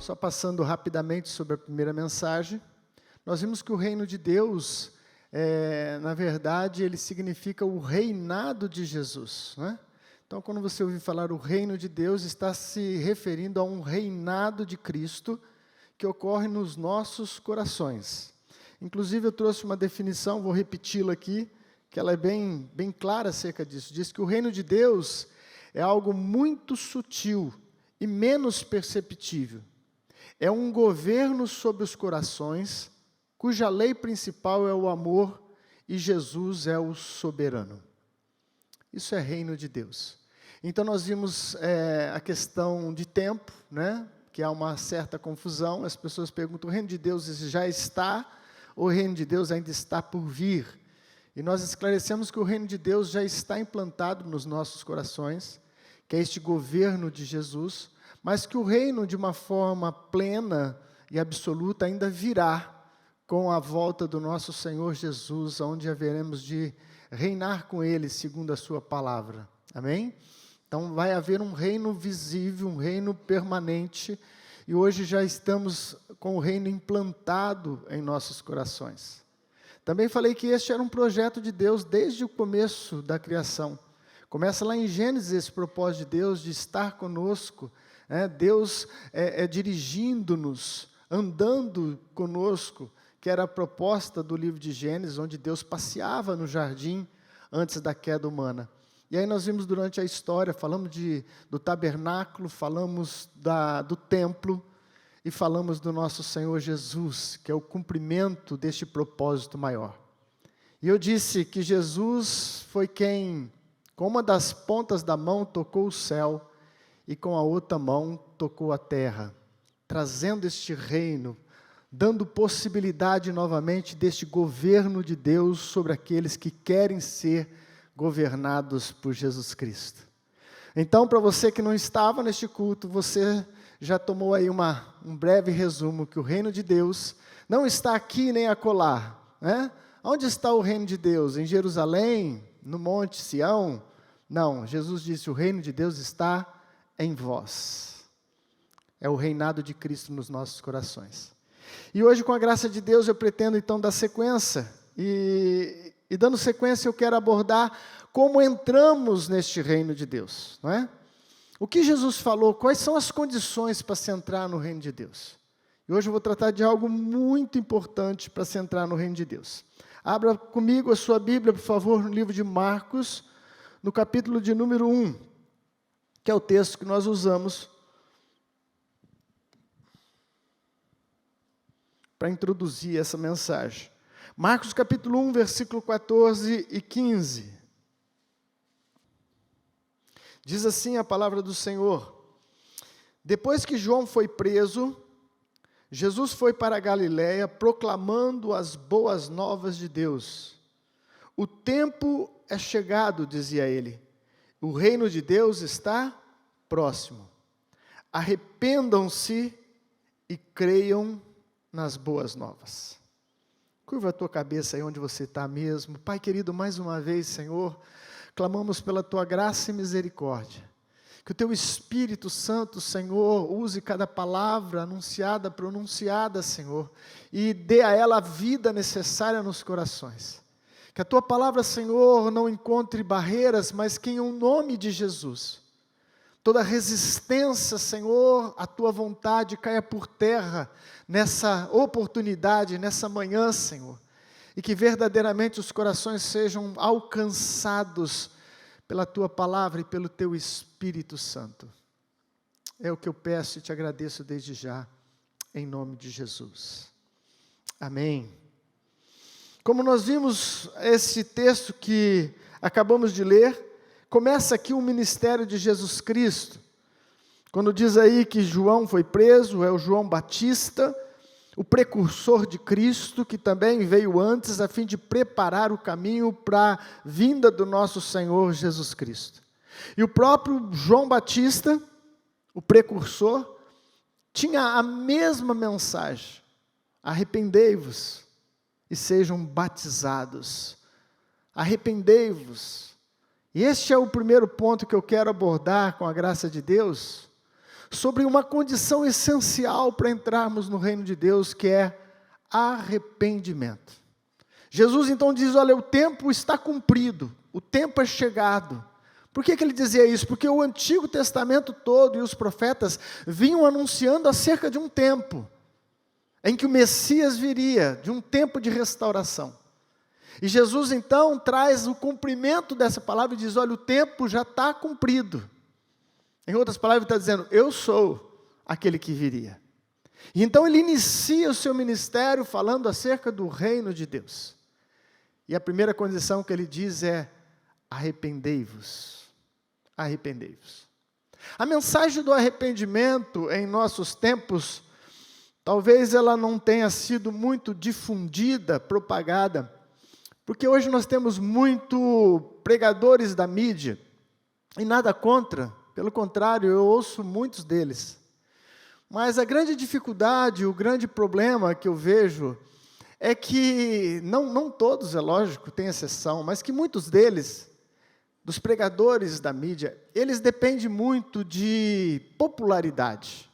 Só passando rapidamente sobre a primeira mensagem, nós vimos que o reino de Deus, na verdade, ele significa o reinado de Jesus, né? Então, quando você ouvir falar o reino de Deus, está se referindo a um reinado de Cristo que ocorre nos nossos corações. Inclusive, eu trouxe uma definição, vou repeti-la aqui, que ela é bem clara acerca disso. Diz que o reino de Deus é algo muito sutil e menos perceptível. É um governo sobre os corações, cuja lei principal é o amor e Jesus é o soberano. Isso é reino de Deus. Então, nós vimos a questão de tempo, né? Que há uma certa confusão. As pessoas perguntam, o reino de Deus já está ou o reino de Deus ainda está por vir? E nós esclarecemos que o reino de Deus já está implantado nos nossos corações, que é este governo de Jesus, mas que o reino, de uma forma plena e absoluta, ainda virá com a volta do nosso Senhor Jesus, onde haveremos de reinar com Ele, segundo a sua palavra. Amém? Então, vai haver um reino visível, um reino permanente, e hoje já estamos com o reino implantado em nossos corações. Também falei que este era um projeto de Deus desde o começo da criação. Começa lá em Gênesis esse propósito de Deus de estar conosco, Deus dirigindo-nos, andando conosco, que era a proposta do livro de Gênesis, onde Deus passeava no jardim antes da queda humana. E aí nós vimos durante a história, falamos do tabernáculo, falamos do templo, e falamos do nosso Senhor Jesus, que é o cumprimento deste propósito maior. E eu disse que Jesus foi quem, com uma das pontas da mão, tocou o céu, e com a outra mão tocou a terra, trazendo este reino, dando possibilidade novamente deste governo de Deus sobre aqueles que querem ser governados por Jesus Cristo. Então, para você que não estava neste culto, você já tomou aí um breve resumo, que o reino de Deus não está aqui nem acolá, né? Onde está o reino de Deus? Em Jerusalém? No Monte Sião? Não, Jesus disse, o reino de Deus está em vós. É o reinado de Cristo nos nossos corações. E hoje, com a graça de Deus, eu pretendo então dar sequência, e dando sequência eu quero abordar como entramos neste reino de Deus, não é? O que Jesus falou, quais são as condições para se entrar no reino de Deus? E hoje eu vou tratar de algo muito importante para se entrar no reino de Deus. Abra comigo a sua Bíblia, por favor, no livro de Marcos, no capítulo de número 1, que é o texto que nós usamos para introduzir essa mensagem. Marcos capítulo 1, versículo 14 e 15. Diz assim a palavra do Senhor: depois que João foi preso, Jesus foi para a Galiléia proclamando as boas novas de Deus. O tempo é chegado, dizia ele, o reino de Deus está próximo. Arrependam-se e creiam nas boas novas. Curva a tua cabeça aí onde você está mesmo. Pai querido, mais uma vez, Senhor, clamamos pela tua graça e misericórdia. Que o teu Espírito Santo, Senhor, use cada palavra anunciada, pronunciada, Senhor, e dê a ela a vida necessária nos corações. Que a tua palavra, Senhor, não encontre barreiras, mas que em nome de Jesus, toda resistência, Senhor, à tua vontade caia por terra nessa oportunidade, nessa manhã, Senhor. E que verdadeiramente os corações sejam alcançados pela tua palavra e pelo teu Espírito Santo. É o que eu peço e te agradeço desde já, em nome de Jesus. Amém. Como nós vimos esse texto que acabamos de ler, começa aqui o ministério de Jesus Cristo. Quando diz aí que João foi preso, é o João Batista, o precursor de Cristo, que também veio antes a fim de preparar o caminho para a vinda do nosso Senhor Jesus Cristo. E o próprio João Batista, o precursor, tinha a mesma mensagem: arrependei-vos e sejam batizados. Arrependei-vos. E este é o primeiro ponto que eu quero abordar com a graça de Deus, sobre uma condição essencial para entrarmos no reino de Deus, que é arrependimento. Jesus então diz, olha, o tempo está cumprido, o tempo é chegado. Por que ele dizia isso? Porque o Antigo Testamento todo e os profetas vinham anunciando acerca de um tempo em que o Messias viria, de um tempo de restauração. E Jesus então traz o cumprimento dessa palavra e diz, olha, o tempo já está cumprido. Em outras palavras, ele está dizendo, eu sou aquele que viria. E então ele inicia o seu ministério falando acerca do reino de Deus. E a primeira condição que ele diz é, arrependei-vos. Arrependei-vos. A mensagem do arrependimento em nossos tempos, talvez ela não tenha sido muito difundida, propagada, porque hoje nós temos muito pregadores da mídia, e nada contra, pelo contrário, eu ouço muitos deles. Mas a grande dificuldade, o grande problema que eu vejo, é que, não todos, é lógico, tem exceção, mas que muitos deles, dos pregadores da mídia, eles dependem muito de popularidade.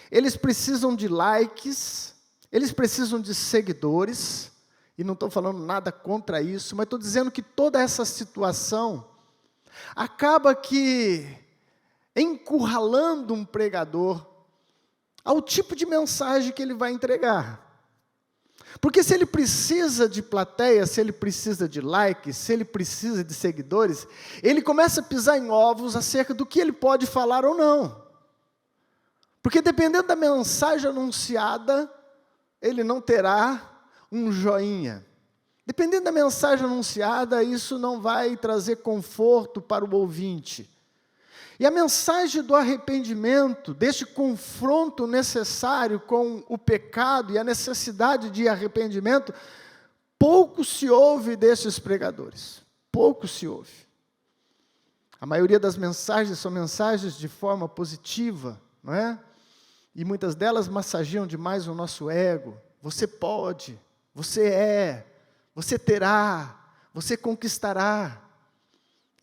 Eles precisam de likes, eles precisam de seguidores, e não estou falando nada contra isso, mas estou dizendo que toda essa situação acaba que encurralando um pregador ao tipo de mensagem que ele vai entregar. Porque se ele precisa de plateia, se ele precisa de likes, se ele precisa de seguidores, ele começa a pisar em ovos acerca do que ele pode falar ou não. Porque dependendo da mensagem anunciada, ele não terá um joinha. Dependendo da mensagem anunciada, isso não vai trazer conforto para o ouvinte. E a mensagem do arrependimento, deste confronto necessário com o pecado e a necessidade de arrependimento, pouco se ouve desses pregadores. Pouco se ouve. A maioria das mensagens são mensagens de forma positiva, não é? E muitas delas massageiam demais o nosso ego. Você pode, você é, você terá, você conquistará.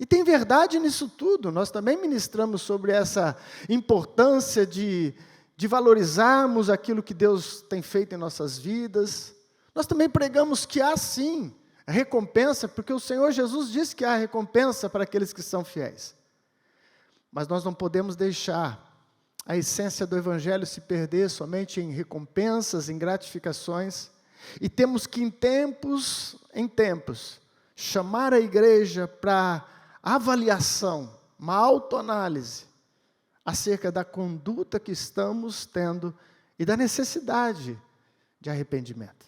E tem verdade nisso tudo, nós também ministramos sobre essa importância de valorizarmos aquilo que Deus tem feito em nossas vidas. Nós também pregamos que há sim recompensa, porque o Senhor Jesus disse que há recompensa para aqueles que são fiéis. Mas nós não podemos deixar a essência do Evangelho se perder somente em recompensas, em gratificações, e temos que em tempos, chamar a igreja para avaliação, uma autoanálise acerca da conduta que estamos tendo e da necessidade de arrependimento.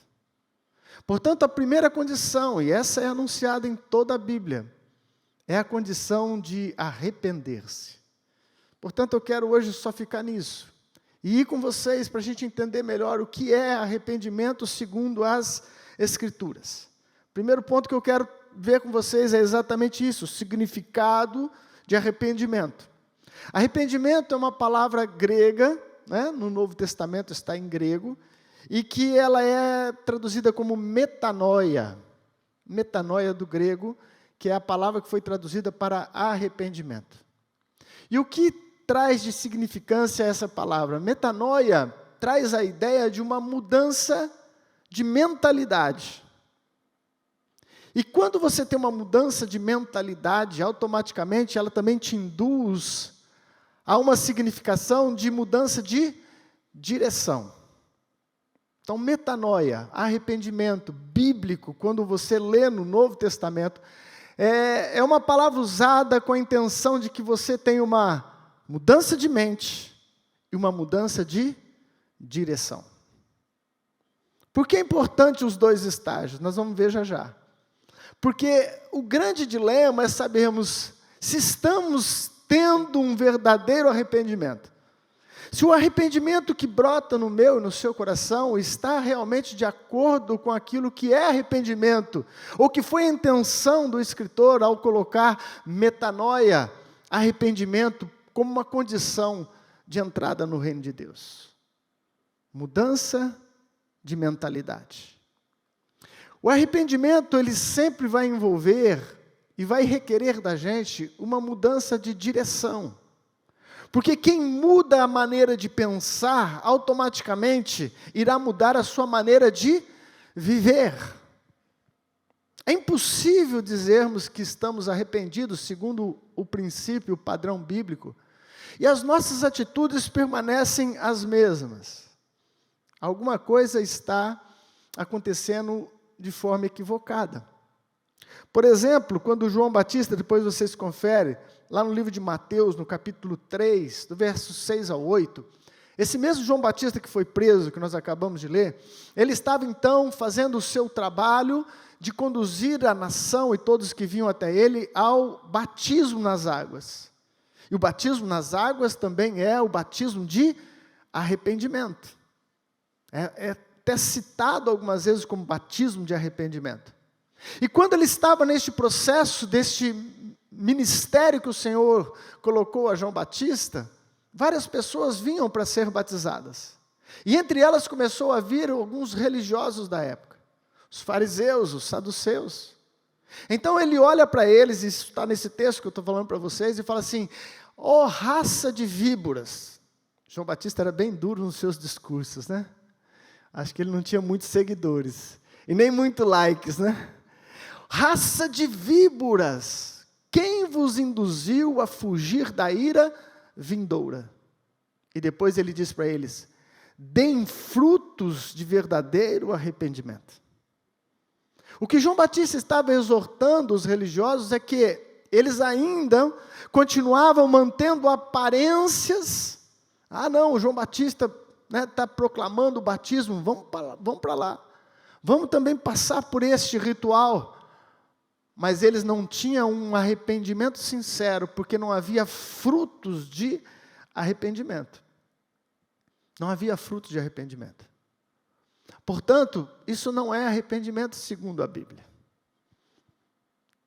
Portanto, a primeira condição, e essa é anunciada em toda a Bíblia, é a condição de arrepender-se. Portanto, eu quero hoje só ficar nisso e ir com vocês para a gente entender melhor o que é arrependimento segundo as Escrituras. Primeiro ponto que eu quero ver com vocês é exatamente isso, o significado de arrependimento. Arrependimento é uma palavra grega, né, no Novo Testamento está em grego, e que ela é traduzida como metanoia. Metanoia do grego, que é a palavra que foi traduzida para arrependimento. E o que traz de significância essa palavra? Metanoia traz a ideia de uma mudança de mentalidade. E quando você tem uma mudança de mentalidade, automaticamente ela também te induz a uma significação de mudança de direção. Então, metanoia, arrependimento bíblico, quando você lê no Novo Testamento, é uma palavra usada com a intenção de que você tenha uma mudança de mente e uma mudança de direção. Por que é importante os dois estágios? Nós vamos ver já já. Porque o grande dilema é sabermos se estamos tendo um verdadeiro arrependimento. Se o arrependimento que brota no meu e no seu coração está realmente de acordo com aquilo que é arrependimento, ou que foi a intenção do escritor ao colocar metanoia, arrependimento, como uma condição de entrada no reino de Deus. Mudança de mentalidade. O arrependimento, ele sempre vai envolver e vai requerer da gente uma mudança de direção. Porque quem muda a maneira de pensar, automaticamente irá mudar a sua maneira de viver. É impossível dizermos que estamos arrependidos, segundo o princípio, o padrão bíblico, e as nossas atitudes permanecem as mesmas. Alguma coisa está acontecendo de forma equivocada. Por exemplo, quando João Batista, depois vocês conferem, lá no livro de Mateus, no capítulo 3, do verso 6 ao 8, esse mesmo João Batista que foi preso, que nós acabamos de ler, ele estava então fazendo o seu trabalho de conduzir a nação e todos que vinham até ele ao batismo nas águas. E o batismo nas águas também é o batismo de arrependimento. É até citado algumas vezes como batismo de arrependimento. E quando ele estava neste processo, deste ministério que o Senhor colocou a João Batista, várias pessoas vinham para ser batizadas. E entre elas começou a vir alguns religiosos da época, os fariseus, os saduceus. Então ele olha para eles, e isso está nesse texto que eu estou falando para vocês, e fala assim: ó raça de víboras. João Batista era bem duro nos seus discursos, né? Acho que ele não tinha muitos seguidores, e nem muito likes, né? Raça de víboras, quem vos induziu a fugir da ira vindoura? E depois ele diz para eles: deem frutos de verdadeiro arrependimento. O que João Batista estava exortando os religiosos é que eles ainda continuavam mantendo aparências. Ah não, o João Batista está proclamando o batismo, vamos para lá. Vamos também passar por este ritual. Mas eles não tinham um arrependimento sincero, porque não havia frutos de arrependimento. Não havia frutos de arrependimento. Portanto, isso não é arrependimento segundo a Bíblia.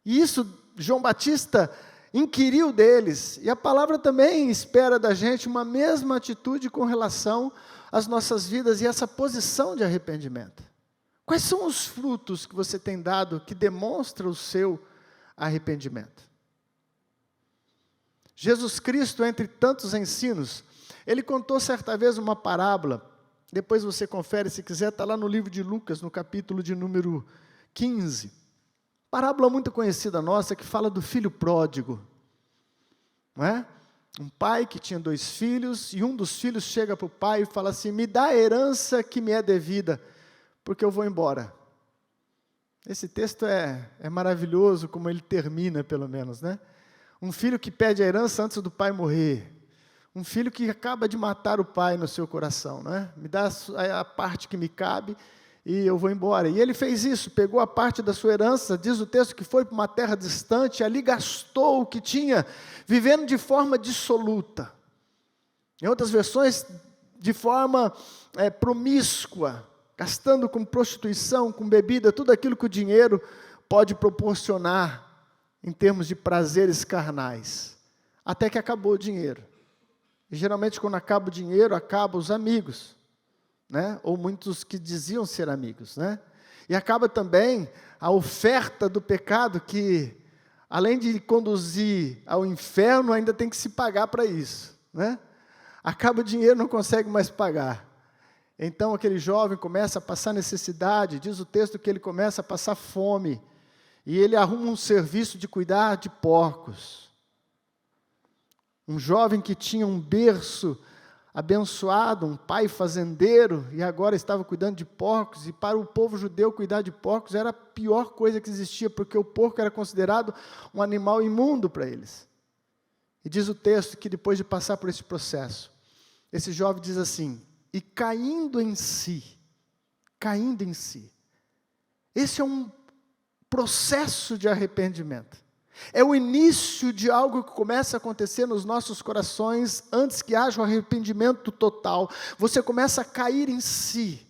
E isso João Batista inquiriu deles, e a palavra também espera da gente uma mesma atitude com relação às nossas vidas e essa posição de arrependimento. Quais são os frutos que você tem dado que demonstram o seu arrependimento? Jesus Cristo, entre tantos ensinos, ele contou certa vez uma parábola, depois você confere se quiser, está lá no livro de Lucas, no capítulo de número 15. Parábola muito conhecida nossa, que fala do filho pródigo. Não é? Um pai que tinha 2 filhos, e um dos filhos chega para o pai e fala assim: me dá a herança que me é devida, porque eu vou embora. Esse texto é maravilhoso, como ele termina, pelo menos, né? Um filho que pede a herança antes do pai morrer. Um filho que acaba de matar o pai no seu coração, né? Me dá a parte que me cabe e eu vou embora. E ele fez isso, pegou a parte da sua herança, diz o texto que foi para uma terra distante, ali gastou o que tinha, vivendo de forma dissoluta. Em outras versões, de forma promíscua, gastando com prostituição, com bebida, tudo aquilo que o dinheiro pode proporcionar em termos de prazeres carnais. Até que acabou o dinheiro. E geralmente quando acaba o dinheiro, acabam os amigos, né? Ou muitos que diziam ser amigos, né? E acaba também a oferta do pecado, que além de conduzir ao inferno, ainda tem que se pagar para isso, né? Acaba o dinheiro, não consegue mais pagar. Então aquele jovem começa a passar necessidade, diz o texto que ele começa a passar fome, e ele arruma um serviço de cuidar de porcos. Um jovem que tinha um berço abençoado, um pai fazendeiro, e agora estava cuidando de porcos, e para o povo judeu cuidar de porcos era a pior coisa que existia, porque o porco era considerado um animal imundo para eles. E diz o texto que depois de passar por esse processo, esse jovem diz assim: e caindo em si, esse é um processo de arrependimento. É o início de algo que começa a acontecer nos nossos corações antes que haja o arrependimento total. Você começa a cair em si.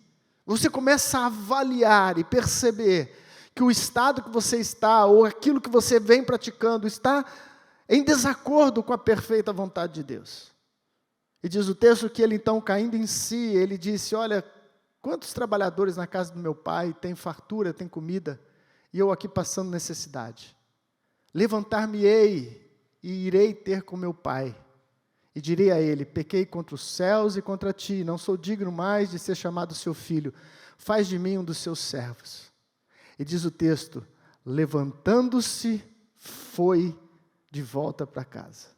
Você começa a avaliar e perceber que o estado que você está, ou aquilo que você vem praticando, está em desacordo com a perfeita vontade de Deus. E diz o texto que ele então, caindo em si, ele disse: olha, quantos trabalhadores na casa do meu pai têm fartura, têm comida, e eu aqui passando necessidade. Levantar-me-ei e irei ter com meu pai, e direi a ele: pequei contra os céus e contra ti, não sou digno mais de ser chamado seu filho, faz de mim um dos seus servos. E diz o texto: levantando-se, foi de volta para casa.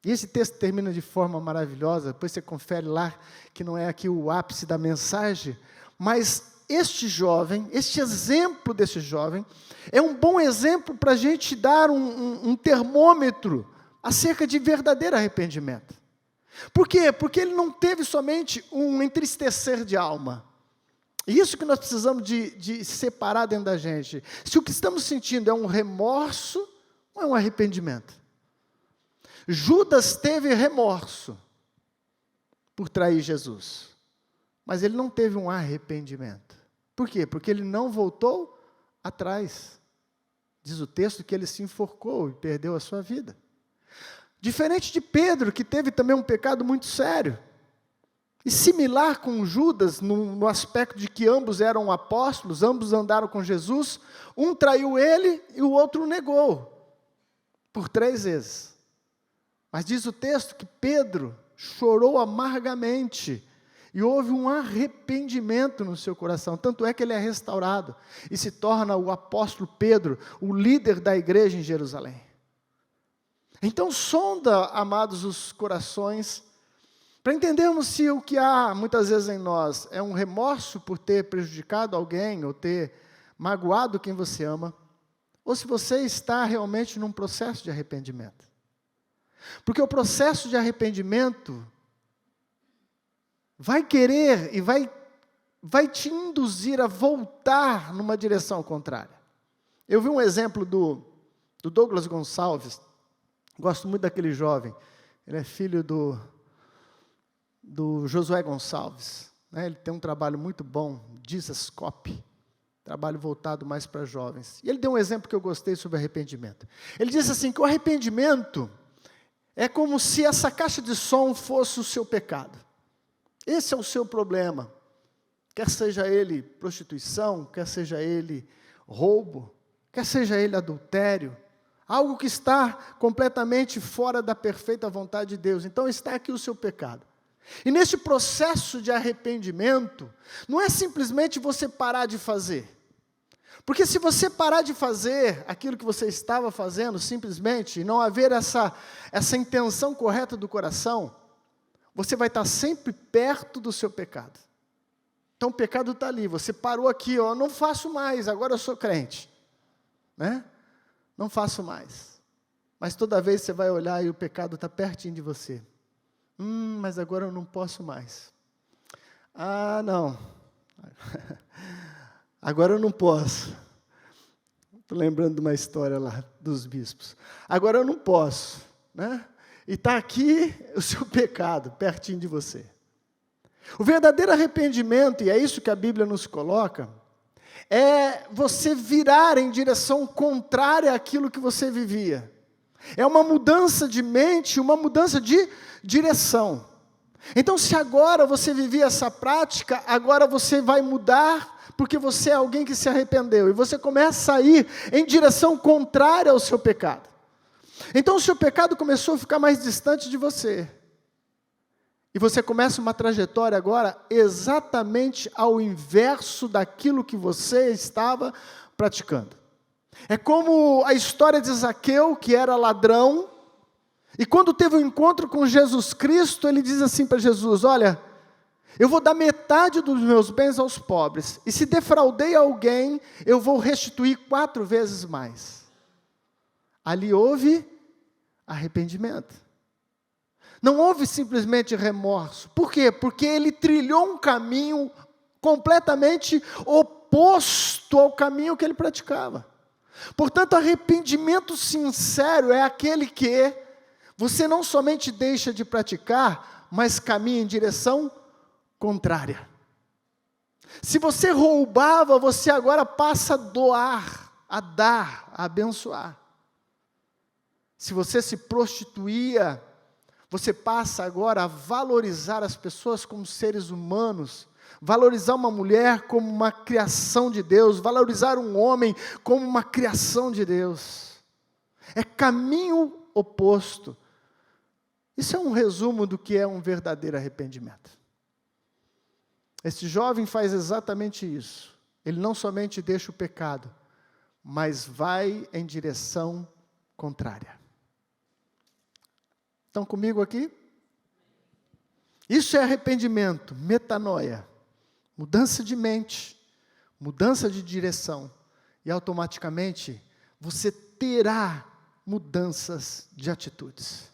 E esse texto termina de forma maravilhosa, depois você confere lá, que não é aqui o ápice da mensagem, mas este jovem, este exemplo desse jovem, é um bom exemplo para a gente dar um termômetro acerca de verdadeiro arrependimento. Por quê? Porque ele não teve somente um entristecer de alma. E isso que nós precisamos de separar dentro da gente. Se o que estamos sentindo é um remorso ou é um arrependimento? Judas teve remorso por trair Jesus, mas ele não teve um arrependimento. Por quê? Porque ele não voltou atrás. Diz o texto que ele se enforcou e perdeu a sua vida. Diferente de Pedro, que teve também um pecado muito sério. E similar com Judas, no aspecto de que ambos eram apóstolos, ambos andaram com Jesus, um traiu ele e o outro o negou, por 3 vezes. Mas diz o texto que Pedro chorou amargamente, e houve um arrependimento no seu coração, tanto é que ele é restaurado, e se torna o apóstolo Pedro, o líder da igreja em Jerusalém. Então sonda, amados, os corações, para entendermos se o que há muitas vezes em nós é um remorso por ter prejudicado alguém, ou ter magoado quem você ama, ou se você está realmente num processo de arrependimento. Porque o processo de arrependimento vai querer e vai te induzir a voltar numa direção contrária. Eu vi um exemplo do Douglas Gonçalves, gosto muito daquele jovem, ele é filho do Josué Gonçalves, né? Ele tem um trabalho muito bom, Jesus Cop, trabalho voltado mais para jovens. E ele deu um exemplo que eu gostei sobre arrependimento. Ele disse assim, que o arrependimento é como se essa caixa de som fosse o seu pecado. Esse é o seu problema. Quer seja ele prostituição, quer seja ele roubo, quer seja ele adultério, algo que está completamente fora da perfeita vontade de Deus. Então está aqui o seu pecado. E nesse processo de arrependimento, não é simplesmente você parar de fazer. Porque se você parar de fazer aquilo que você estava fazendo, simplesmente, e não haver essa intenção correta do coração, você vai estar sempre perto do seu pecado. Então o pecado está ali, você parou aqui, ó, não faço mais, agora eu sou crente. Né? Não faço mais. Mas toda vez você vai olhar e o pecado está pertinho de você. Mas agora eu não posso mais. Ah, não. Agora eu não posso. Estou lembrando de uma história lá dos bispos. Agora eu não posso, né? E está aqui o seu pecado, pertinho de você. O verdadeiro arrependimento, e é isso que a Bíblia nos coloca, é você virar em direção contrária àquilo que você vivia. É uma mudança de mente, uma mudança de direção. Então, se agora você vivia essa prática, agora você vai mudar, porque você é alguém que se arrependeu, e você começa a ir em direção contrária ao seu pecado. Então, o seu pecado começou a ficar mais distante de você. E você começa uma trajetória agora exatamente ao inverso daquilo que você estava praticando. É como a história de Zaqueu, que era ladrão, e quando teve um encontro com Jesus Cristo, ele diz assim para Jesus: olha, eu vou dar metade dos meus bens aos pobres, e se defraudei alguém, eu vou restituir 4 vezes mais. Ali houve arrependimento. Não houve simplesmente remorso. Por quê? Porque ele trilhou um caminho completamente oposto ao caminho que ele praticava. Portanto, arrependimento sincero é aquele que você não somente deixa de praticar, mas caminha em direção contrária. Se você roubava, você agora passa a doar, a dar, a abençoar. Se você se prostituía, você passa agora a valorizar as pessoas como seres humanos, valorizar uma mulher como uma criação de Deus, valorizar um homem como uma criação de Deus. É caminho oposto. Isso é um resumo do que é um verdadeiro arrependimento. Esse jovem faz exatamente isso. Ele não somente deixa o pecado, mas vai em direção contrária. Estão comigo aqui? Isso é arrependimento, metanoia, mudança de mente, mudança de direção, e automaticamente você terá mudanças de atitudes.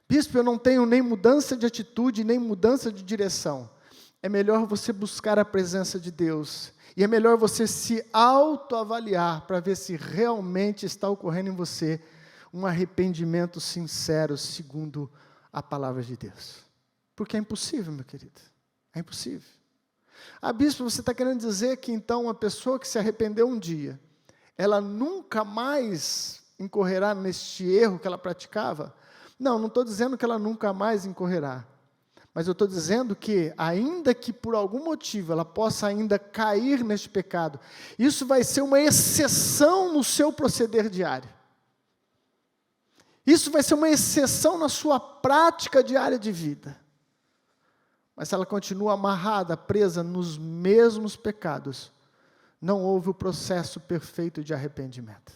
Bispo, eu não tenho nem mudança de atitude, nem mudança de direção. É melhor você buscar a presença de Deus, e é melhor você se autoavaliar para ver se realmente está ocorrendo em você um arrependimento sincero, segundo a palavra de Deus. Porque é impossível, meu querido, é impossível. Bispo, você está querendo dizer que então uma pessoa que se arrependeu um dia, ela nunca mais incorrerá neste erro que ela praticava? Não estou dizendo que ela nunca mais incorrerá. Mas eu estou dizendo que, ainda que por algum motivo ela possa ainda cair neste pecado, isso vai ser uma exceção no seu proceder diário. Isso vai ser uma exceção na sua prática diária de vida. Mas se ela continua amarrada, presa nos mesmos pecados, não houve o processo perfeito de arrependimento.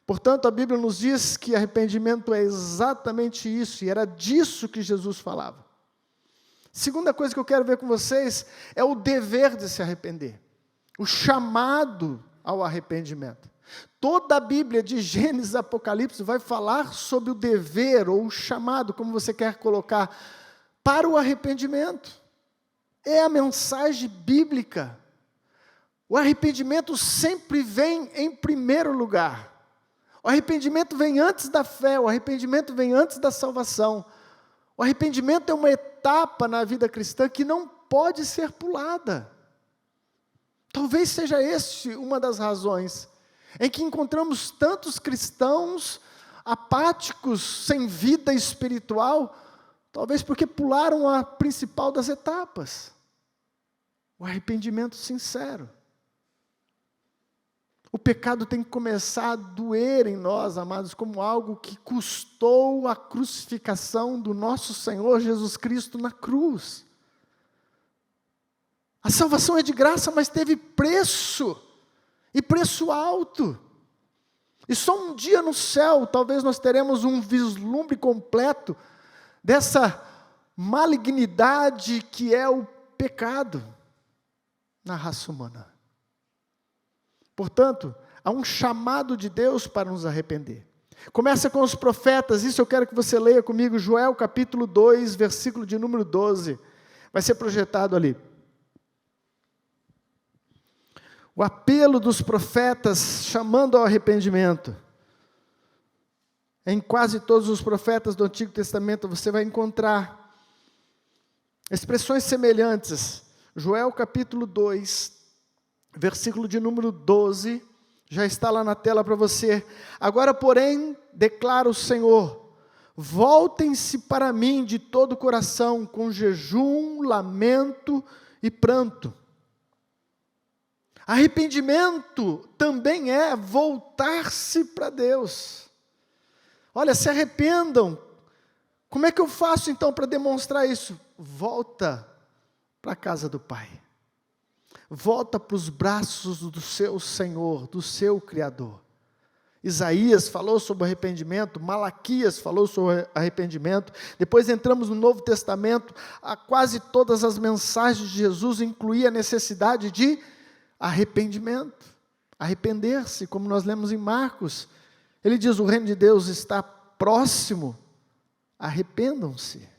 Portanto, a Bíblia nos diz que arrependimento é exatamente isso, e era disso que Jesus falava. Segunda coisa que eu quero ver com vocês é o dever de se arrepender, o chamado ao arrependimento. Toda a Bíblia, de Gênesis a Apocalipse, vai falar sobre o dever, ou o chamado, como você quer colocar, para o arrependimento. É a mensagem bíblica. O arrependimento sempre vem em primeiro lugar. O arrependimento vem antes da fé, o arrependimento vem antes da salvação. O arrependimento é uma etapa na vida cristã que não pode ser pulada. Talvez seja esta uma das razões em que encontramos tantos cristãos apáticos, sem vida espiritual, talvez porque pularam a principal das etapas, o arrependimento sincero. O pecado tem que começar a doer em nós, amados, como algo que custou a crucificação do nosso Senhor Jesus Cristo na cruz. A salvação é de graça, mas teve preço, e preço alto. E só um dia no céu, talvez nós teremos um vislumbre completo dessa malignidade que é o pecado na raça humana. Portanto, há um chamado de Deus para nos arrepender. Começa com os profetas, isso eu quero que você leia comigo, Joel capítulo 2, versículo de número 12. Vai ser projetado ali. O apelo dos profetas chamando ao arrependimento. Em quase todos os profetas do Antigo Testamento você vai encontrar expressões semelhantes. Joel capítulo 2, versículo de número 12, já está lá na tela para você. Agora, porém, declara o Senhor, voltem-se para mim de todo o coração, com jejum, lamento e pranto. Arrependimento também é voltar-se para Deus. Olha, se arrependam. Como é que eu faço então para demonstrar isso? Volta para a casa do Pai. Volta para os braços do seu Senhor, do seu Criador. Isaías falou sobre arrependimento, Malaquias falou sobre arrependimento, depois entramos no Novo Testamento, quase todas as mensagens de Jesus incluíam a necessidade de arrependimento, arrepender-se, como nós lemos em Marcos. Ele diz, o reino de Deus está próximo, arrependam-se.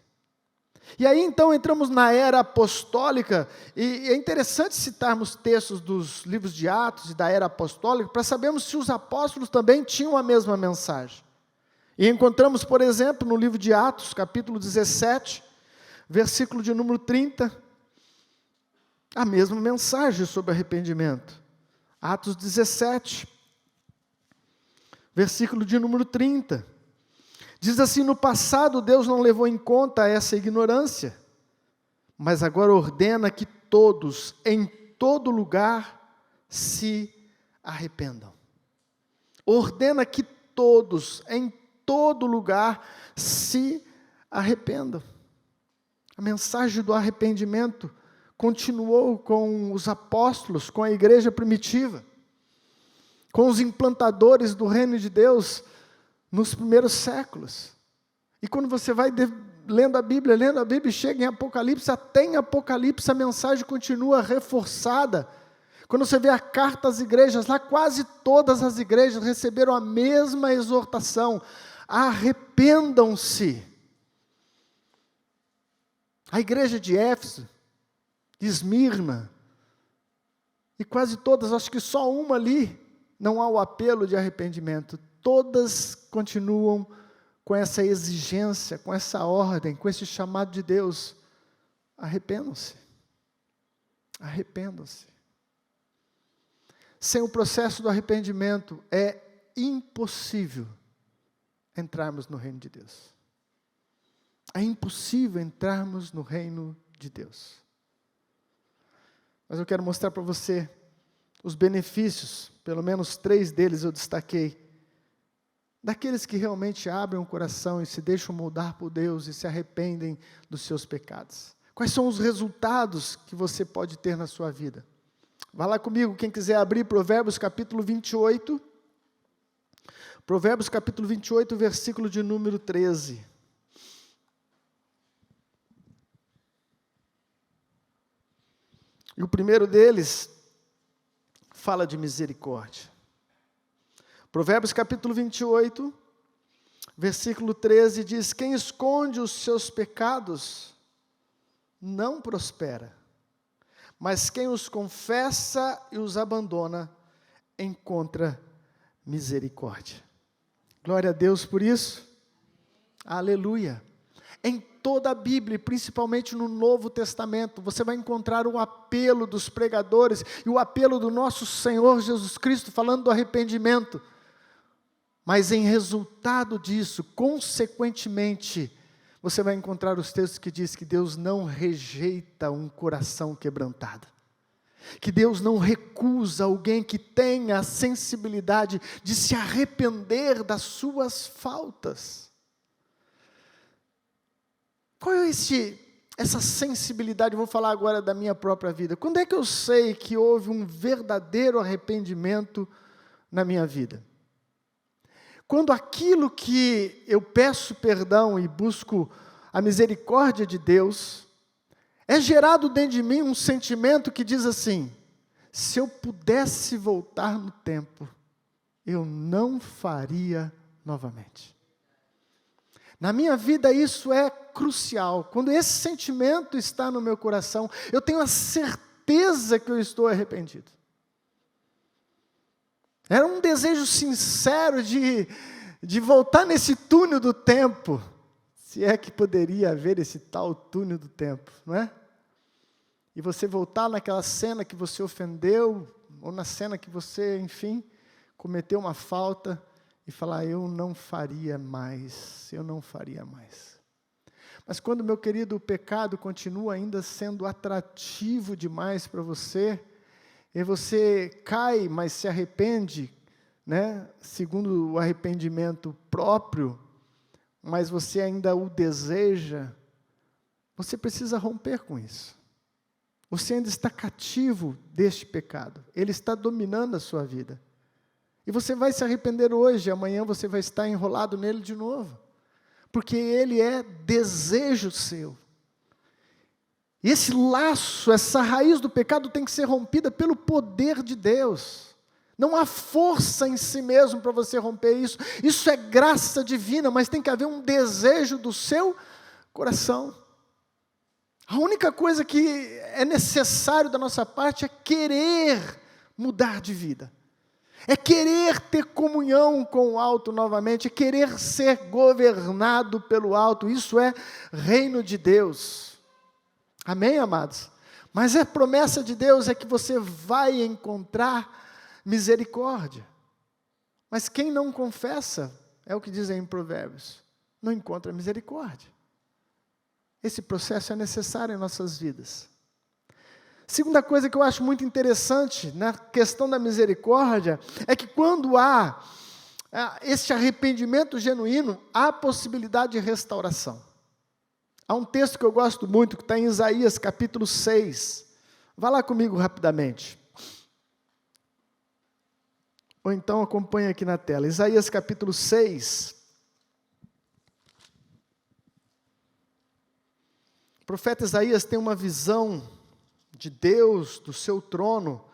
E aí então entramos na era apostólica, e é interessante citarmos textos dos livros de Atos e da era apostólica, para sabermos se os apóstolos também tinham a mesma mensagem. E encontramos, por exemplo, no livro de Atos, capítulo 17, versículo de número 30, a mesma mensagem sobre arrependimento. Atos 17, versículo de número 30. Diz assim, no passado Deus não levou em conta essa ignorância, mas agora ordena que todos, em todo lugar, se arrependam. Ordena que todos, em todo lugar se arrependam. A mensagem do arrependimento continuou com os apóstolos, com a igreja primitiva, com os implantadores do reino de Deus nos primeiros séculos. E quando você vai lendo a Bíblia, chega em Apocalipse, até em Apocalipse a mensagem continua reforçada. Quando você vê a carta às igrejas, lá quase todas as igrejas receberam a mesma exortação: arrependam-se. A igreja de Éfeso, de Esmirna, e quase todas, acho que só uma ali, não há o apelo de arrependimento. Todas continuam com essa exigência, com essa ordem, com esse chamado de Deus: arrependam-se. Arrependam-se. Sem o processo do arrependimento, é impossível entrarmos no reino de Deus. É impossível entrarmos no reino de Deus. Mas eu quero mostrar para você os benefícios, pelo menos 3 deles eu destaquei, daqueles que realmente abrem o coração e se deixam moldar por Deus e se arrependem dos seus pecados. Quais são os resultados que você pode ter na sua vida? Vá lá comigo, quem quiser abrir Provérbios capítulo 28. Provérbios capítulo 28, versículo de número 13. E o primeiro deles fala de misericórdia. Provérbios capítulo 28, versículo 13 diz: quem esconde os seus pecados não prospera, mas quem os confessa e os abandona encontra misericórdia. Glória a Deus por isso. Aleluia. Em toda a Bíblia, principalmente no Novo Testamento, você vai encontrar o apelo dos pregadores e o apelo do nosso Senhor Jesus Cristo falando do arrependimento. Mas em resultado disso, consequentemente, você vai encontrar os textos que diz que Deus não rejeita um coração quebrantado. Que Deus não recusa alguém que tenha a sensibilidade de se arrepender das suas faltas. Qual é essa sensibilidade? Eu vou falar agora da minha própria vida. Quando é que eu sei que houve um verdadeiro arrependimento na minha vida? Quando aquilo que eu peço perdão e busco a misericórdia de Deus, é gerado dentro de mim um sentimento que diz assim: se eu pudesse voltar no tempo, eu não faria novamente. Na minha vida isso é crucial. Quando esse sentimento está no meu coração, eu tenho a certeza que eu estou arrependido. Era um desejo sincero de voltar nesse túnel do tempo, se é que poderia haver esse tal túnel do tempo, não é? E você voltar naquela cena que você ofendeu, ou na cena que você, enfim, cometeu uma falta, e falar: eu não faria mais. Mas quando, meu querido, o pecado continua ainda sendo atrativo demais para você, e você cai, mas se arrepende, né, segundo o arrependimento próprio, mas você ainda o deseja, você precisa romper com isso. Você ainda está cativo deste pecado, ele está dominando a sua vida. E você vai se arrepender hoje, amanhã você vai estar enrolado nele de novo. Porque ele é desejo seu. E esse laço, essa raiz do pecado tem que ser rompida pelo poder de Deus. Não há força em si mesmo para você romper isso. Isso é graça divina, mas tem que haver um desejo do seu coração. A única coisa que é necessário da nossa parte é querer mudar de vida. É querer ter comunhão com o alto novamente, é querer ser governado pelo alto. Isso é reino de Deus. Amém, amados? Mas a promessa de Deus é que você vai encontrar misericórdia. Mas quem não confessa, é o que dizem em Provérbios, não encontra misericórdia. Esse processo é necessário em nossas vidas. Segunda coisa que eu acho muito interessante na questão da misericórdia é que quando há este arrependimento genuíno, há possibilidade de restauração. Há um texto que eu gosto muito, que está em Isaías capítulo 6. Vá lá comigo rapidamente. Ou então acompanhe aqui na tela. Isaías capítulo 6. O profeta Isaías tem uma visão de Deus, do seu trono.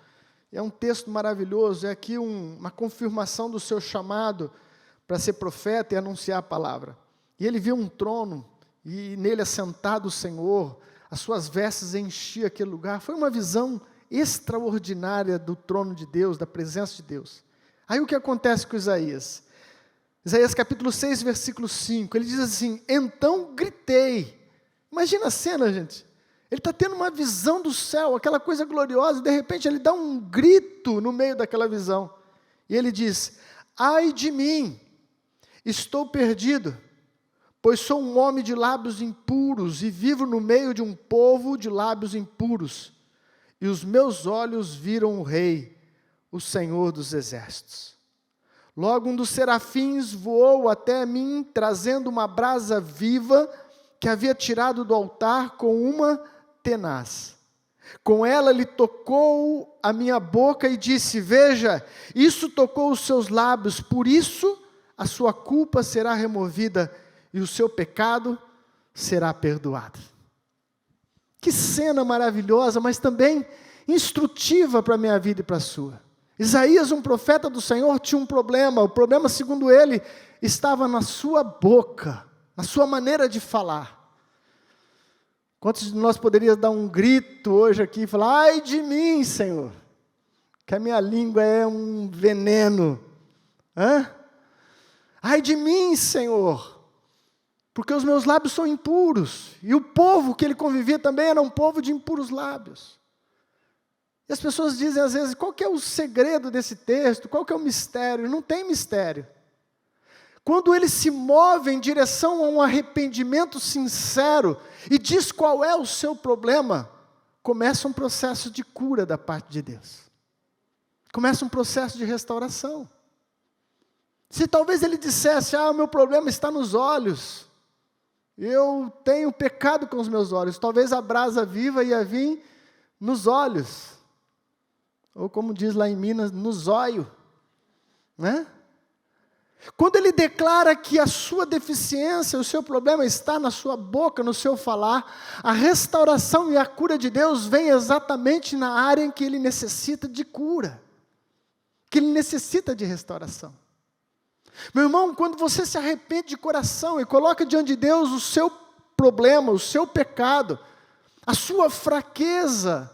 É um texto maravilhoso, é aqui uma confirmação do seu chamado para ser profeta e anunciar a palavra. E ele viu um trono, e nele assentado o Senhor, as suas vestes enchiam aquele lugar. Foi uma visão extraordinária do trono de Deus, da presença de Deus. Aí o que acontece com Isaías? Isaías capítulo 6, versículo 5, ele diz assim: então gritei. Imagina a cena, gente. Ele está tendo uma visão do céu, aquela coisa gloriosa, e de repente ele dá um grito no meio daquela visão. E ele diz: ai de mim, estou perdido, pois sou um homem de lábios impuros, e vivo no meio de um povo de lábios impuros. E os meus olhos viram o Rei, o Senhor dos exércitos. Logo um dos serafins voou até mim, trazendo uma brasa viva, que havia tirado do altar com uma tenaz. Com ela ele tocou a minha boca e disse: veja, isso tocou os seus lábios, por isso a sua culpa será removida e o seu pecado será perdoado. Que cena maravilhosa, mas também instrutiva para a minha vida e para a sua. Isaías, um profeta do Senhor, tinha um problema. O problema, segundo ele, estava na sua boca, na sua maneira de falar. Quantos de nós poderíamos dar um grito hoje aqui e falar: ai de mim, Senhor, que a minha língua é um veneno. Ai de mim, Senhor, porque os meus lábios são impuros. E o povo que ele convivia também era um povo de impuros lábios. E as pessoas dizem às vezes: qual que é o segredo desse texto? Qual que é o mistério? Não tem mistério. Quando ele se move em direção a um arrependimento sincero e diz qual é o seu problema, começa um processo de cura da parte de Deus. Começa um processo de restauração. Se talvez ele dissesse: o meu problema está nos olhos, eu tenho pecado com os meus olhos, talvez a brasa viva ia vir nos olhos, ou como diz lá em Minas, no zóio, né? Quando ele declara que a sua deficiência, o seu problema está na sua boca, no seu falar, a restauração e a cura de Deus vem exatamente na área em que ele necessita de cura, que ele necessita de restauração. Meu irmão, quando você se arrepende de coração e coloca diante de Deus o seu problema, o seu pecado, a sua fraqueza,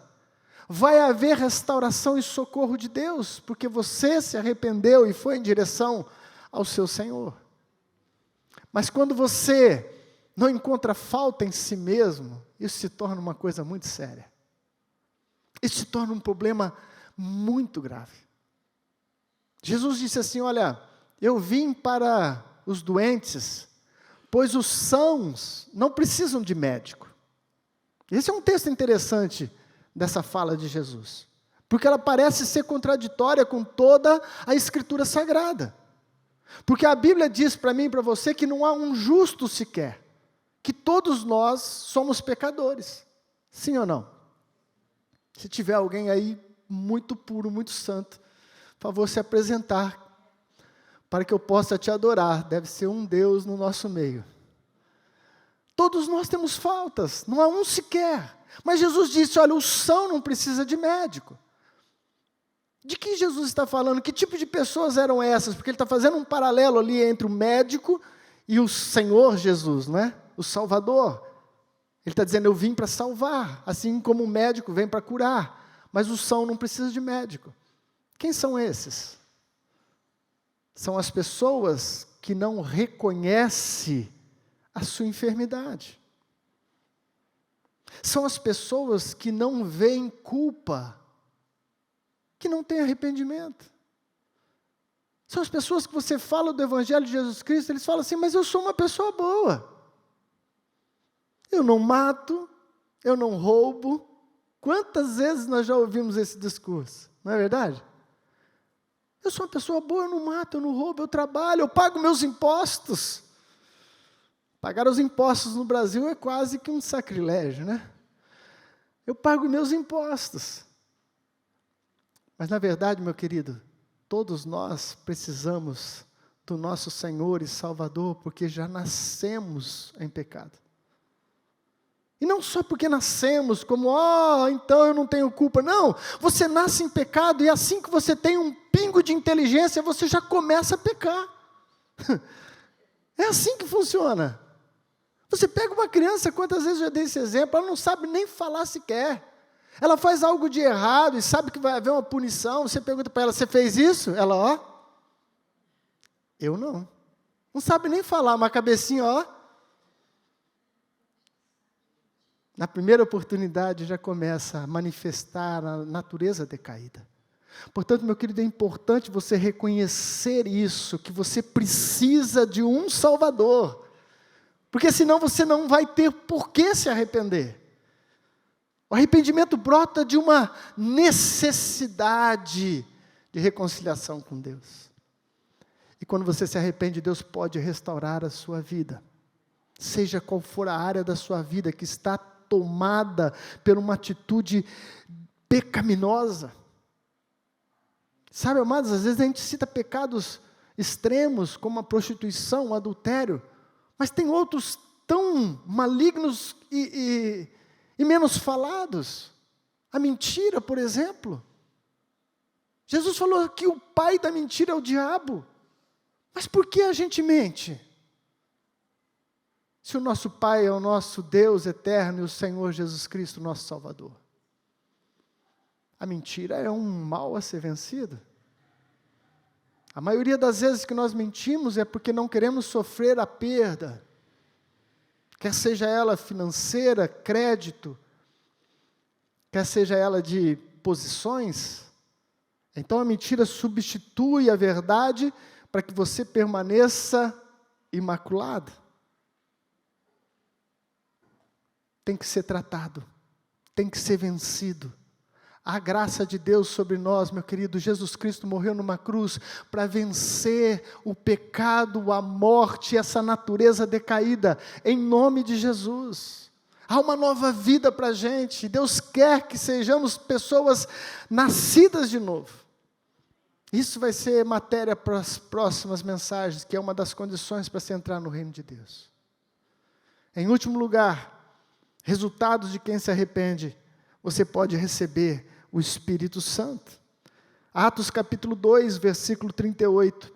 vai haver restauração e socorro de Deus, porque você se arrependeu e foi em direção ao seu Senhor. Mas quando você não encontra falta em si mesmo, isso se torna uma coisa muito séria. Isso se torna um problema muito grave. Jesus disse assim: olha, eu vim para os doentes, pois os sãos não precisam de médico. Esse é um texto interessante dessa fala de Jesus, porque ela parece ser contraditória com toda a Escritura Sagrada. Porque a Bíblia diz para mim e para você que não há um justo sequer, que todos nós somos pecadores. Sim ou não? Se tiver alguém aí muito puro, muito santo, por favor, se apresentar, para que eu possa te adorar. Deve ser um Deus no nosso meio. Todos nós temos faltas, não há um sequer. Mas Jesus disse: olha, o são não precisa de médico. De que Jesus está falando? Que tipo de pessoas eram essas? Porque ele está fazendo um paralelo ali entre o médico e o Senhor Jesus, não é? O Salvador. Ele está dizendo: eu vim para salvar, assim como o médico vem para curar. Mas o são não precisa de médico. Quem são esses? São as pessoas que não reconhecem a sua enfermidade. São as pessoas que não veem culpa, que não têm arrependimento. São as pessoas que você fala do Evangelho de Jesus Cristo, eles falam assim: mas eu sou uma pessoa boa. Eu não mato, eu não roubo. Quantas vezes nós já ouvimos esse discurso, não é verdade? Eu sou uma pessoa boa, eu não mato, eu não roubo, eu trabalho, eu pago meus impostos. Pagar os impostos no Brasil é quase que um sacrilégio, né? Eu pago meus impostos. Mas, na verdade, meu querido, todos nós precisamos do nosso Senhor e Salvador, porque já nascemos em pecado. E não só porque nascemos, como, então eu não tenho culpa. Não, você nasce em pecado e assim que você tem um pingo de inteligência, você já começa a pecar. É assim que funciona. Você pega uma criança, quantas vezes eu já dei esse exemplo, ela não sabe nem falar sequer. Ela faz algo de errado e sabe que vai haver uma punição, você pergunta para ela, você fez isso? Ela, eu não. Não sabe nem falar, uma cabecinha, na primeira oportunidade já começa a manifestar a natureza decaída. Portanto, meu querido, é importante você reconhecer isso, que você precisa de um Salvador. Porque senão você não vai ter por que se arrepender. O arrependimento brota de uma necessidade de reconciliação com Deus. E quando você se arrepende, Deus pode restaurar a sua vida. Seja qual for a área da sua vida que está tomada por uma atitude pecaminosa. Sabe, amados, às vezes a gente cita pecados extremos, como a prostituição, o adultério, mas tem outros tão malignos e menos falados. A mentira, por exemplo. Jesus falou que o pai da mentira é o diabo. Mas por que a gente mente? Se o nosso Pai é o nosso Deus eterno e o Senhor Jesus Cristo, nosso Salvador. A mentira é um mal a ser vencido. A maioria das vezes que nós mentimos é porque não queremos sofrer a perda. Quer seja ela financeira, crédito, quer seja ela de posições. Então a mentira substitui a verdade para que você permaneça imaculado. Tem que ser tratado, tem que ser vencido. A graça de Deus sobre nós, meu querido, Jesus Cristo morreu numa cruz para vencer o pecado, a morte, essa natureza decaída, em nome de Jesus. Há uma nova vida para a gente, Deus quer que sejamos pessoas nascidas de novo. Isso vai ser matéria para as próximas mensagens, que é uma das condições para se entrar no reino de Deus. Em último lugar, resultados de quem se arrepende, você pode receber o Espírito Santo. Atos capítulo 2, versículo 38.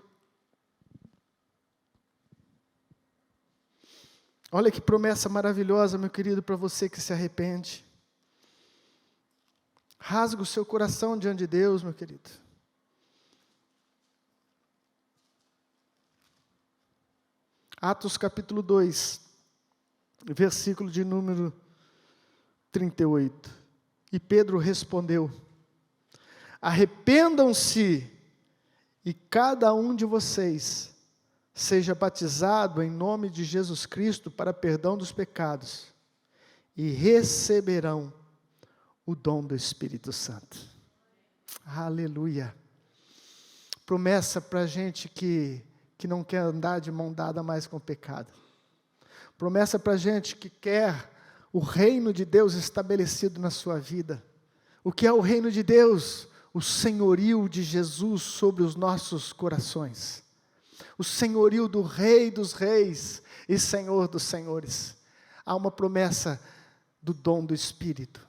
Olha que promessa maravilhosa, meu querido, para você que se arrepende. Rasga o seu coração diante de Deus, meu querido. Atos capítulo 2, versículo de número 38. E Pedro respondeu: arrependam-se e cada um de vocês seja batizado em nome de Jesus Cristo para perdão dos pecados e receberão o dom do Espírito Santo. Aleluia. Promessa para a gente que não quer andar de mão dada mais com o pecado. Promessa para a gente que quer o reino de Deus estabelecido na sua vida. O que é o reino de Deus? O senhorio de Jesus sobre os nossos corações. O senhorio do Rei dos Reis e Senhor dos Senhores. Há uma promessa do dom do Espírito.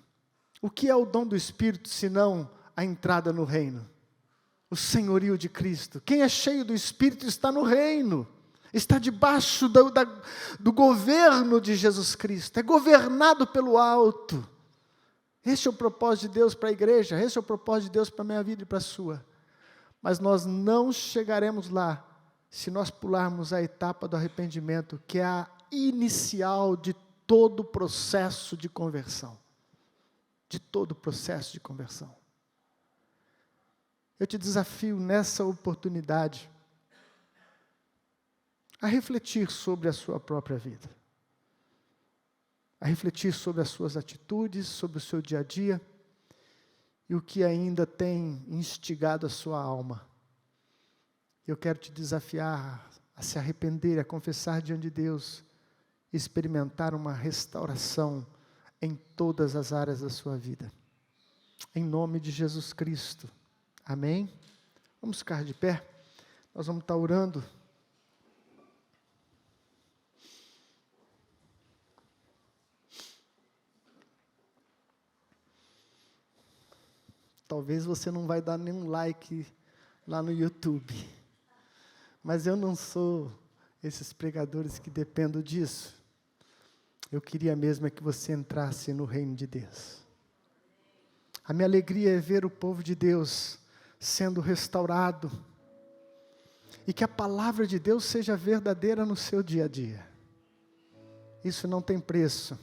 O que é o dom do Espírito, senão a entrada no reino? O senhorio de Cristo. Quem é cheio do Espírito está no reino. Está debaixo do governo de Jesus Cristo, é governado pelo alto. Este é o propósito de Deus para a igreja, este é o propósito de Deus para a minha vida e para a sua. Mas nós não chegaremos lá, se nós pularmos a etapa do arrependimento, que é a inicial de todo o processo de conversão. De todo o processo de conversão. Eu te desafio nessa oportunidade, a refletir sobre a sua própria vida, a refletir sobre as suas atitudes, sobre o seu dia a dia, e o que ainda tem instigado a sua alma, Eu quero te desafiar a se arrepender, a confessar diante de Deus, e experimentar uma restauração em todas as áreas da sua vida. Em nome de Jesus Cristo. Amém? Vamos ficar de pé. Nós vamos estar orando. Talvez você não vai dar nenhum like lá no YouTube. Mas eu não sou esses pregadores que dependem disso. Eu queria mesmo é que você entrasse no reino de Deus. A minha alegria é ver o povo de Deus sendo restaurado. E que a palavra de Deus seja verdadeira no seu dia a dia. Isso não tem preço.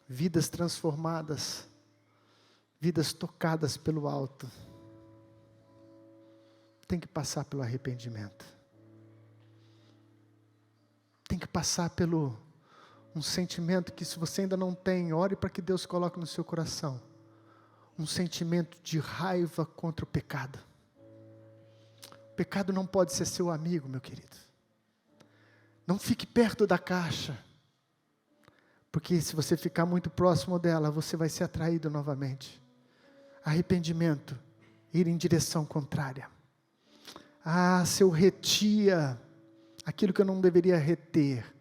Vidas transformadas. Vidas tocadas pelo alto. Tem que passar pelo arrependimento. Tem que passar pelo um sentimento que, se você ainda não tem, ore para que Deus coloque no seu coração. Um sentimento de raiva contra o pecado. O pecado não pode ser seu amigo, meu querido. Não fique perto da caixa. Porque se você ficar muito próximo dela, você vai ser atraído novamente. Arrependimento, ir em direção contrária. Se eu retia aquilo que eu não deveria reter,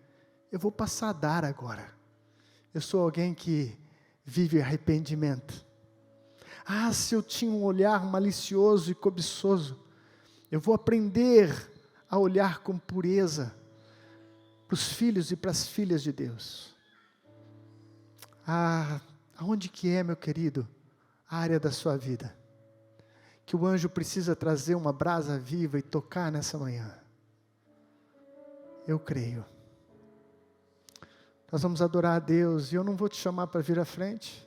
eu vou passar a dar agora. Eu sou alguém que vive arrependimento. Se eu tinha um olhar malicioso e cobiçoso, eu vou aprender a olhar com pureza para os filhos e para as filhas de Deus. Aonde que é, meu querido, a área da sua vida que o anjo precisa trazer uma brasa viva e tocar nessa manhã? Eu creio. Nós vamos adorar a Deus, e eu não vou te chamar para vir à frente,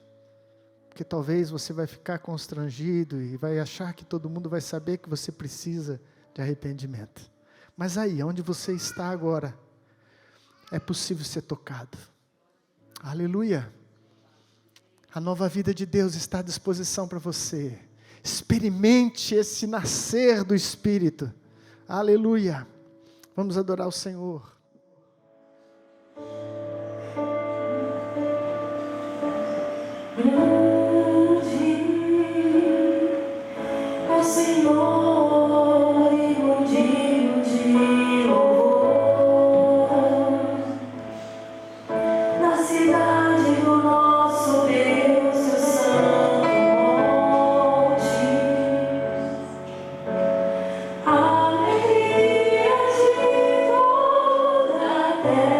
porque talvez você vai ficar constrangido e vai achar que todo mundo vai saber que você precisa de arrependimento. Mas aí, onde você está agora, é possível ser tocado. Aleluia! A nova vida de Deus está à disposição para você. Experimente esse nascer do Espírito. Aleluia! Vamos adorar o Senhor. O Senhor e digno de louvor, na cidade do nosso Deus, seu santo monte, a alegria de toda a terra.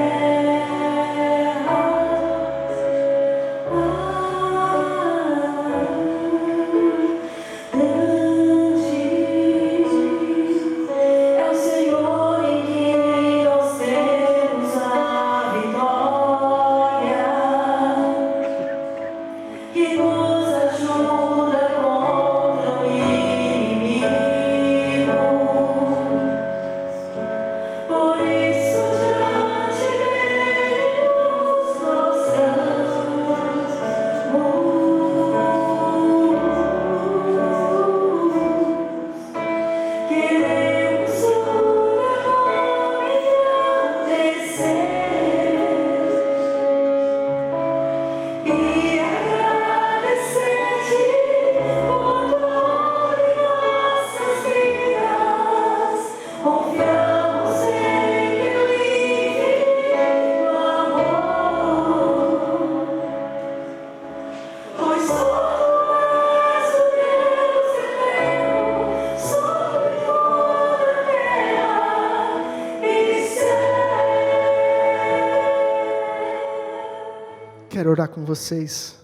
Quero orar com vocês.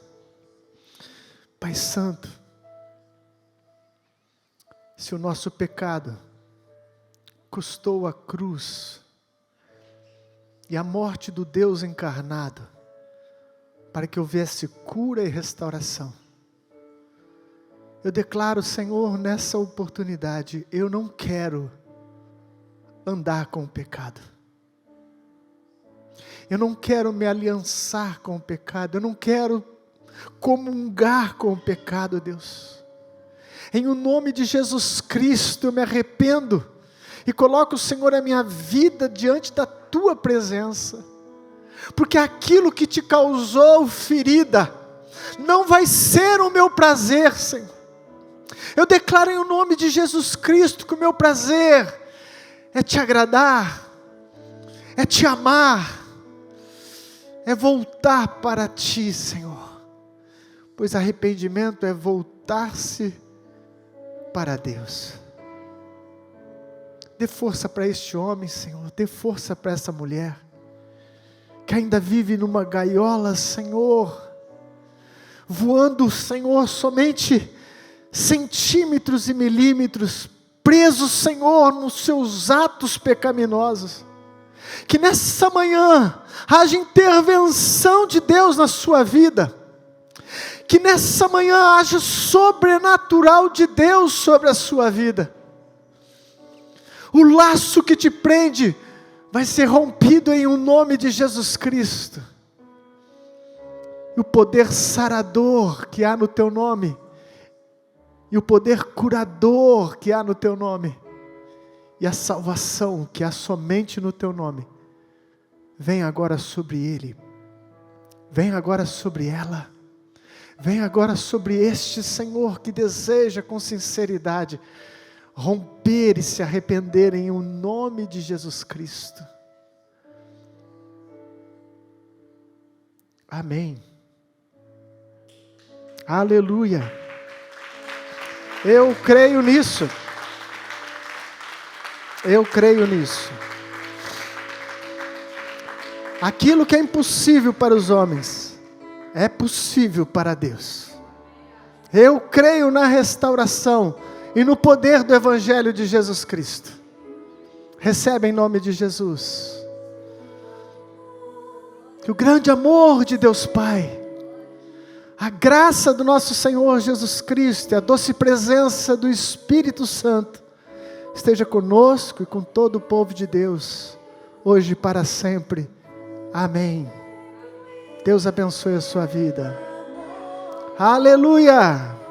Pai Santo, se o nosso pecado custou a cruz e a morte do Deus encarnado, para que houvesse cura e restauração, eu declaro, Senhor, nessa oportunidade, eu não quero andar com o pecado. Eu não quero me aliançar com o pecado. Eu não quero comungar com o pecado, Deus. Em o nome de Jesus Cristo, eu me arrependo e coloco, Senhor, a minha vida diante da Tua presença. Porque aquilo que te causou ferida, não vai ser o meu prazer, Senhor. Eu declaro em o nome de Jesus Cristo que o meu prazer é te agradar, é te amar, é voltar para Ti, Senhor. Pois arrependimento é voltar-se para Deus. Dê força para este homem, Senhor, dê força para essa mulher, que ainda vive numa gaiola, Senhor, voando, Senhor, somente centímetros e milímetros, preso, Senhor, nos seus atos pecaminosos. Que nessa manhã haja intervenção de Deus na sua vida. Que nessa manhã haja sobrenatural de Deus sobre a sua vida. O laço que te prende vai ser rompido em o nome de Jesus Cristo. E o poder sarador que há no Teu nome, e o poder curador que há no Teu nome, e a salvação que há somente no Teu nome, vem agora sobre ele, vem agora sobre ela, vem agora sobre este Senhor que deseja com sinceridade romper e se arrepender em o nome de Jesus Cristo. Amém. Aleluia. Eu creio nisso. Eu creio nisso. Aquilo que é impossível para os homens, é possível para Deus. Eu creio na restauração e no poder do Evangelho de Jesus Cristo. Recebe em nome de Jesus. Que o grande amor de Deus Pai, a graça do nosso Senhor Jesus Cristo e a doce presença do Espírito Santo esteja conosco e com todo o povo de Deus, hoje e para sempre. Amém. Deus abençoe a sua vida. Aleluia!